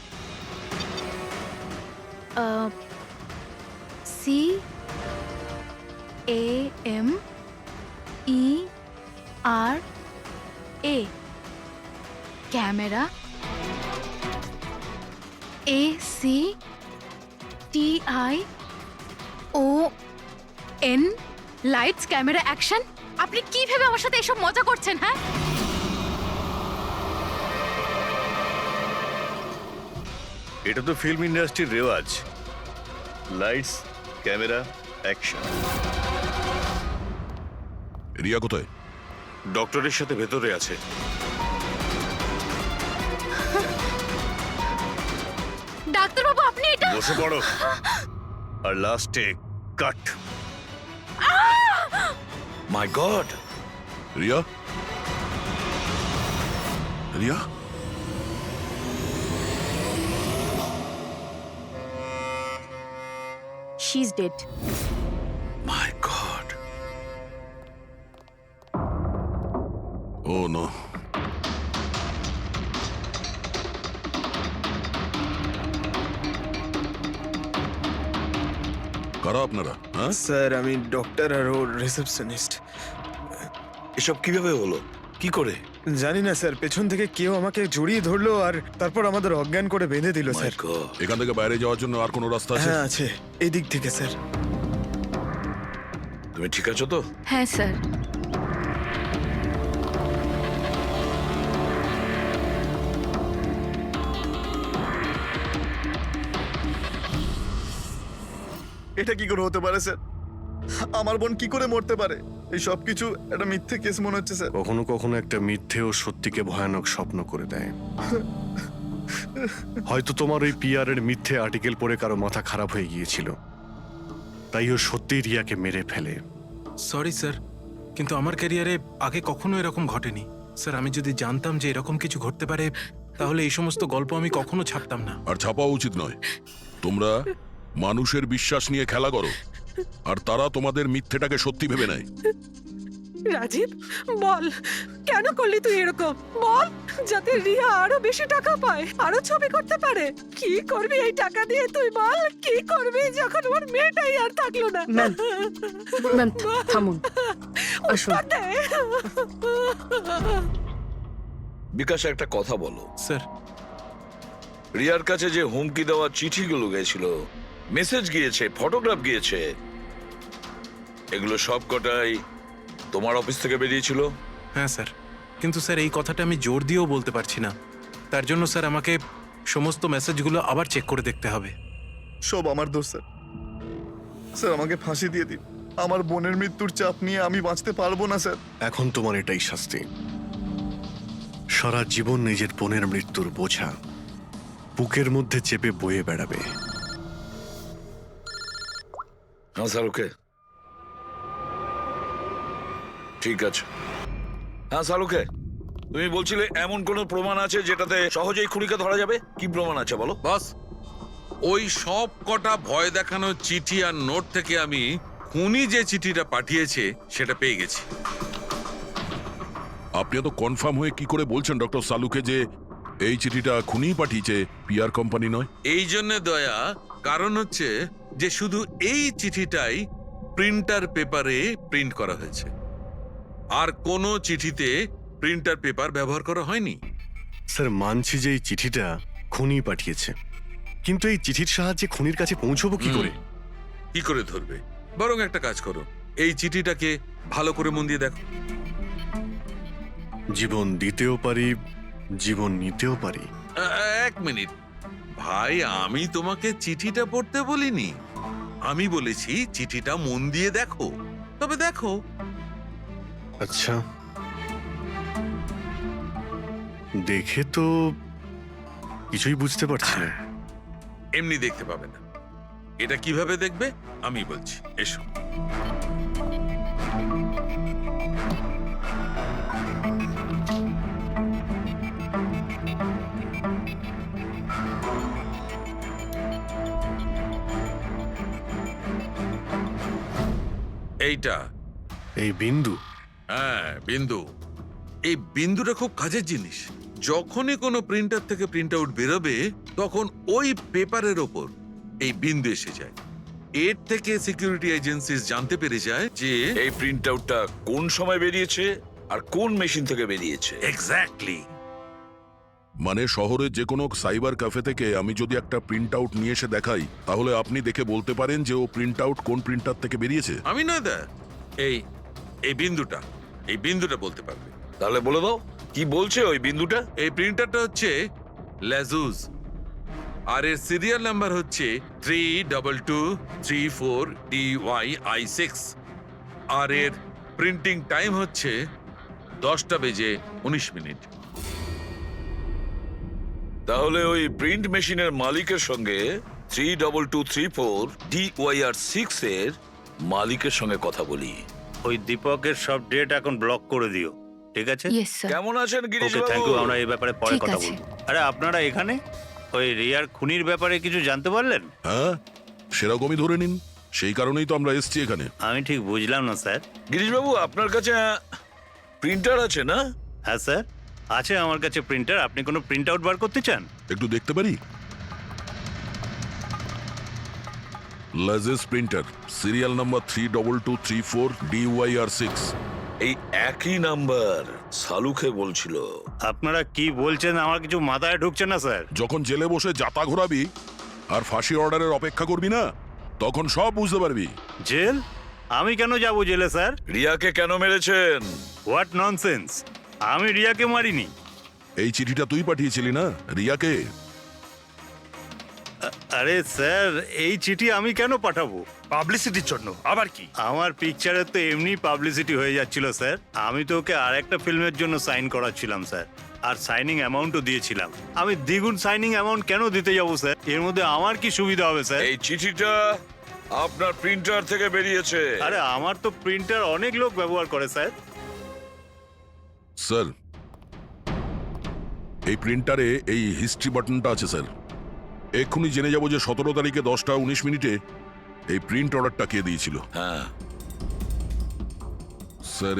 [SPEAKER 2] CAMERA camera, ACTION lights, camera, action. আপনি কি ভেবে আমার সাথে এসব মজা করছেন? হ্যাঁ,
[SPEAKER 3] এটা তো ফিল্ম ইন্ডাস্ট্রির রেওয়াজ। Lights, camera, action.
[SPEAKER 5] রিয়া কোথায়?
[SPEAKER 4] ডক্টরের সাথে ভেতরে আছে।
[SPEAKER 2] ডাক্তারবাবু আপনি এটা
[SPEAKER 3] বসে পড়ো। আর লাস্টে cut.
[SPEAKER 6] My god!
[SPEAKER 5] Riya? Riya?
[SPEAKER 2] She is dead.
[SPEAKER 6] My god!
[SPEAKER 5] Oh no. কারা আপনারা? হ্যাঁ,
[SPEAKER 8] স্যার আমি ডক্টর আর ওর রিসেপশনিস্ট।
[SPEAKER 6] এসব কিভাবে হলো? কি করে?
[SPEAKER 8] জানি না স্যার, পেছন থেকে কেউ আমাকে জড়িয়ে ধরলো আর তারপর আমাদের অজ্ঞান করে বেঁধে দিল
[SPEAKER 6] মাই
[SPEAKER 8] স্যার।
[SPEAKER 6] গড!
[SPEAKER 5] এখান থেকে বাইরে যাওয়ার জন্য আর কোনো রাস্তা আছে?
[SPEAKER 8] হ্যাঁ আছে, এদিক থেকে স্যার।
[SPEAKER 6] তুমি ঠিক আছো তো?
[SPEAKER 2] হ্যাঁ স্যার।
[SPEAKER 1] এটা কি করে হতে পারে স্যার? আমার বোন কি করে মরতে পারে? এই সব কিছু একটা মিথ্যে কেস মনে হচ্ছে স্যার।
[SPEAKER 11] কখনো কখনো একটা মিথ্যেও সত্যিকে ভয়ানক স্বপ্ন করে দেয়। হয়তো তোমার ওই পিআর এর মিথ্যে আর্টিকেল পড়ে কারো মাথা খারাপ হয়ে গিয়েছিল, তাই ও সত্যিই রিয়াকে মেরে ফেলে।
[SPEAKER 14] সরি স্যার, কিন্তু আমার ক্যারিয়ারে আগে কখনো এরকম ঘটেনি। স্যার, আমি যদি জানতাম যে এরকম কিছু ঘটতে পারে তাহলে এই সমস্ত গল্প আমি কখনো ছাপতাম না।
[SPEAKER 5] আর ছাপাও উচিত নয়। তোমরা মানুষের বিশ্বাস নিয়ে খেলা করো, আর তারা তোমাদের মিথ্যেটাকে সত্যি ভেবে নেয়।
[SPEAKER 13] রাজীব বল, কেন করলি তুই এরকম? বল, যাতে রিয়া আরো বেশি টাকা পায়, আরো ছবি করতে পারে। কি করবি এই টাকা দিয়ে তুই বল? কি করবি যখন ওর মেয়েটাই আর থাকলো না?
[SPEAKER 7] ম্যাম থামুন, আসুন।
[SPEAKER 13] উত্তর দে।
[SPEAKER 6] বিকাশ, একটা কথা বলো।
[SPEAKER 14] স্যার,
[SPEAKER 6] রিয়ার কাছে যে হুমকি দেওয়া চিঠিগুলো গেছিল, মেসেজ গিয়েছে, ফটোগ্রাফ গিয়েছে, এগুলো সব কটাই তোমার অফিস থেকে বেরিয়েছিল?
[SPEAKER 14] হ্যাঁ স্যার, কিন্তু স্যার এই কথাটা আমি জোর দিয়েও বলতে পারছি না। তার জন্য স্যার আমাকে সমস্ত মেসেজগুলো আবার চেক করে দেখতে হবে।
[SPEAKER 1] সব আমার দোষ স্যার। স্যার আমাকে ফাঁসি দিয়ে দিন। আমার বোনের মৃত্যুর চাপ নিয়ে আমি বাঁচতে পারবো না স্যার।
[SPEAKER 11] এখন তোমার এটাই শাস্তি। সারা জীবন নিজের বোনের মৃত্যুর বোঝা বুকের মধ্যে চেপে বয়ে বেড়াবে।
[SPEAKER 6] হ্যাঁ স্যার, ওকে, ঠিক আছে। হ্যাঁ স্যার, ওকে। তুমি বলছিলে এমন কোনো প্রমাণ আছে যেটাতে সহজেই খুনিকে ধরা যাবে? কি প্রমাণ আছে বলো?
[SPEAKER 15] বস, ওই সব কটা ভয় দেখানো চিঠি আর নোট থেকে আমি খুনি যে চিঠিটা পাঠিয়েছে সেটা পেয়ে গেছি।
[SPEAKER 5] আপনি এত কনফার্ম হয়ে কি করে বলছেন ডক্টর সালুকে যে এই চিঠিটা খুনিই পাঠিয়েছে, পিআর কোম্পানি নয়?
[SPEAKER 15] এই জন্য দয়া, কারণ হচ্ছে যে শুধু এই চিঠিটাই প্রিন্টার পেপারে প্রিন্ট করা হয়েছে, আর কোনো চিঠিতে প্রিন্টার পেপার ব্যবহার করা হয়নি।
[SPEAKER 11] স্যার, মানছি যে এই চিঠিটা খুনি পাঠিয়েছে, কিন্তু এই চিঠির সাহায্যে খুনির কাছে পৌঁছবো কি করে?
[SPEAKER 15] কি করে ধরবে? বরং একটা কাজ করো, এই চিঠিটাকে ভালো করে মন দিয়ে দেখো।
[SPEAKER 11] জীবন দিতেও পারি, জীবন নিতেও পারি।
[SPEAKER 15] এক মিনিট ভাই, আমি তোমাকে চিঠিটা পড়তে বলিনি, আমি বলেছি চিঠিটা মন দিয়ে দেখো। তবে দেখো।
[SPEAKER 11] আচ্ছা, দেখে তো কিছুই বুঝতে পারছি না।
[SPEAKER 15] এমনি দেখতে পাবে না, এটা কিভাবে দেখবে আমি বলছি, এসো। এইটা
[SPEAKER 11] এই বিন্দু?
[SPEAKER 15] হ্যাঁ, বিন্দু। এই বিন্দুটা খুব কাজের জিনিস। যখনই কোনো প্রিন্টার থেকে প্রিন্ট আউট বেরোবে তখন ওই পেপারের ওপর এই বিন্দু এসে যায়। এর থেকে সিকিউরিটি এজেন্সিস জানতে পেরে যায় যে
[SPEAKER 6] এই প্রিন্ট আউটটা কোন সময় বেরিয়েছে আর কোন মেশিন থেকে বেরিয়েছে।
[SPEAKER 15] এক্স্যাক্টলি।
[SPEAKER 5] মানে শহরের যে কোনো সাইবার ক্যাফে থেকে আমি যদি একটা প্রিন্ট আউট নিয়ে এসে দেখাই, তাহলে আপনি দেখে বলতে পারেন যে ও প্রিন্ট আউট কোন প্রিন্টার থেকে বেরিয়েছে?
[SPEAKER 15] আমি না দা, এই এই বিন্দুটা বলতে পারবে।
[SPEAKER 6] তাহলে বলে দাও কি বলছে ওই বিন্দুটা।
[SPEAKER 15] এই প্রিন্টারটা হচ্ছে লেজুস, আর এর সিরিয়াল নাম্বার হচ্ছে 32234DYI6, আর এর প্রিন্টিং টাইম হচ্ছে 10:19।
[SPEAKER 6] তাহলে ওই প্রিন্ট মেশিনের মালিকের সঙ্গে 32234DYR6 এর মালিকের সঙ্গে কথা বলি।
[SPEAKER 10] ওই দীপকের সব ডেট এখন ব্লক করে দিও, ঠিক আছে?
[SPEAKER 2] Yes sir.
[SPEAKER 6] কেমন আছেন গিরিশ
[SPEAKER 10] ওকে, থ্যাংক
[SPEAKER 6] বাবু?
[SPEAKER 10] ইউ। আমরা এই ব্যাপারে পরে
[SPEAKER 2] ঠিক
[SPEAKER 10] কথা
[SPEAKER 2] আছে।
[SPEAKER 10] বলবো। আরে আপনারা এখানে ওই রিয়ার খুনির ব্যাপারে কিছু জানতে পারলেন?
[SPEAKER 5] হ্যাঁ, সেরকমই ধরে নিন। সেই কারণেই তো আমরা এসছি এখানে।
[SPEAKER 10] আমি ঠিক বুঝলাম না স্যার।
[SPEAKER 6] গিরিশ বাবু, আপনার কাছে প্রিন্টার আছে না?
[SPEAKER 10] হ্যাঁ স্যার, আছে আমার কাছে প্রিন্টার। আপনি কোনো প্রিন্ট আউট বার করতে চান?
[SPEAKER 5] একটু দেখতে পারি? লাজেস প্রিন্টার, সিরিয়াল নাম্বার 32234DYR6।
[SPEAKER 6] এই একই নাম্বার সালুখে বলছিল।
[SPEAKER 10] আপনারা কি বলছেন আমার কিছু মাথায় ঢুকছে না স্যার।
[SPEAKER 5] যখন জেলে বসে জাতা ঘোরাবি আর ফাঁসি অর্ডারের অপেক্ষা করবি না, তখন সব বুঝতে পারবি।
[SPEAKER 10] জেল? আমি কেন যাব জেলে স্যার?
[SPEAKER 6] রিয়াকে কেন মেরেছেন?
[SPEAKER 10] What nonsense! আমি রিয়াকে মারিনি।
[SPEAKER 5] এই চিঠিটা তুই পাঠিয়েছিলি না রিয়াকে?
[SPEAKER 10] আরে স্যার, এই চিঠি আমি কেন পাঠাবো?
[SPEAKER 9] পাবলিসিটির জন্য আবার কি?
[SPEAKER 10] আমার পিকচারের তো এমনি পাবলিসিটি হয়ে যাচ্ছিল স্যার। আমি তো ওকে আর একটা ফিল্মের জন্য সাইন করাচ্ছিলাম স্যার, আর সাইনিং অ্যামাউন্টও দিয়েছিলাম। আমি দ্বিগুণ সাইনিং অ্যামাউন্ট কেন দিতে যাবো স্যার? এর মধ্যে আমার কি সুবিধা হবে স্যার?
[SPEAKER 6] এই চিঠিটা আপনার প্রিন্টার থেকে বেরিয়েছে।
[SPEAKER 10] আরে আমার তো প্রিন্টার অনেক লোক ব্যবহার করে স্যার।
[SPEAKER 5] স্যার, এই প্রিন্টারে এই হিস্ট্রি বাটনটা আছে স্যার। এক্ষুনি জেনে যাব যে 17 তারিখে 10:19 এই প্রিন্ট অর্ডারটা কে দিয়েছিল।
[SPEAKER 6] হ্যাঁ
[SPEAKER 5] স্যার,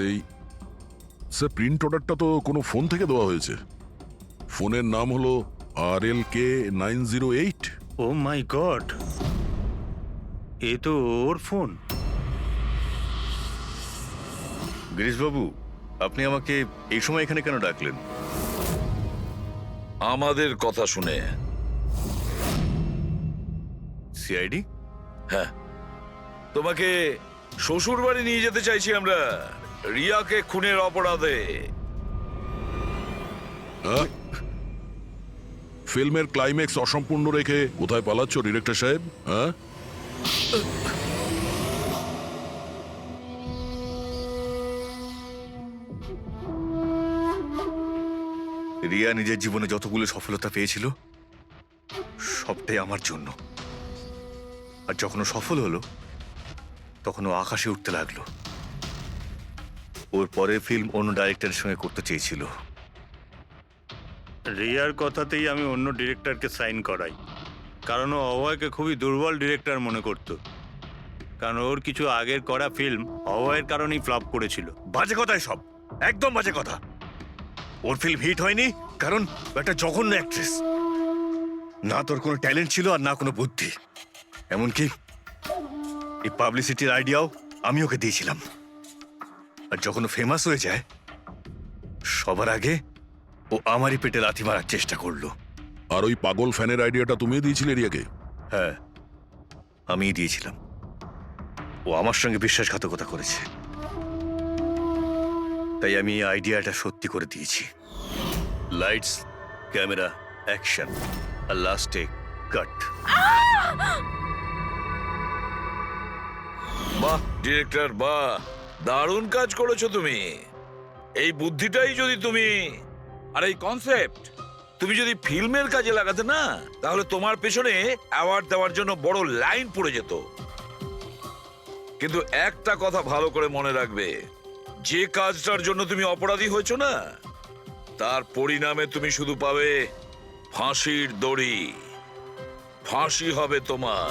[SPEAKER 5] স্যার প্রিন্ট অর্ডারটা তো কোনো ফোন থেকে দেওয়া হয়েছে। ফোনের নাম হলো RLK908।
[SPEAKER 10] ও মাই গড, এ তো ওর ফোন।
[SPEAKER 3] গিরিশবাবু, আপনি আমাকে এই সময় এখানে কেন ডাকলেন?
[SPEAKER 6] আমাদের কথা শুনে।
[SPEAKER 3] সিআইডি?
[SPEAKER 6] হ্যাঁ, তোমাকে শ্বশুর বাড়ি নিয়ে যেতে চাইছি আমরা, রিয়াকে খুনের অপরাধে।
[SPEAKER 5] ফিল্মের ক্লাইম্যাক্স অসম্পূর্ণ রেখে কোথায় পালাচ্ছ ডিরেক্টর সাহেব? হ্যাঁ,
[SPEAKER 3] রিয়া নিজের জীবনে যতগুলো সফলতা পেয়েছিল সবটাই আমার জন্য। আর যখন ও সফল হলো তখন ও আকাশে উঠতে লাগলো। ওর পরের ফিল্ম অন্য ডাইরেক্টরের সঙ্গে করতে চেয়েছিল।
[SPEAKER 10] রিয়ার কথাতেই আমি অন্য ডিরেক্টরকে সাইন করাই, কারণ ও অভয়কে খুবই দুর্বল ডিরেক্টর মনে করত। কারণ ওর কিছু আগের করা ফিল্ম অভয়ের কারণেই ফ্লপ করেছিল।
[SPEAKER 3] বাজে কথাই সব, একদম বাজে কথা। ওর ফিল্ম হিট হয়নি কারণ ও একটা জঘন্য অ্যাক্ট্রেস। না তোর কোনো ট্যালেন্ট ছিল আর না কোনো বুদ্ধি। এমনকি এই পাবলিসিটির আইডিয়াও আমি ওকে দিয়েছিলাম। আর যখন ও ফেমাস হয়ে যায় সবার আগে ও আমারই পেটে লাথি মারার চেষ্টা করলো।
[SPEAKER 5] আর ওই পাগল ফ্যানের আইডিয়াটা তুমিই দিয়েছিলে রিয়াকে?
[SPEAKER 3] হ্যাঁ, আমিই দিয়েছিলাম। ও আমার সঙ্গে বিশ্বাসঘাতকতা করেছে, তাই আমি এই আইডিয়াটা সত্যি করে দিয়েছি। লাইটস, ক্যামেরা, অ্যাকশন, আর লাস্টে কাট।
[SPEAKER 6] বাহ ডিরেক্টর, বাহ, দারুণ কাজ করেছো তুমি। এই বুদ্ধিটাই যদি তুমি, আর এই কনসেপ্ট তুমি যদি ফিল্মের কাজে লাগাতে না, তাহলে তোমার পেছনে অ্যাওয়ার্ড দেওয়ার জন্য বড় লাইন পড়ে যেত। কিন্তু একটা কথা ভালো করে মনে রাখবে, যে কাজটার জন্য তুমি অপরাধী হয়েছো না, তার পরিণামে তুমি শুধু পাবে ফাঁসির দড়ি। ফাঁসি হবে তোমার।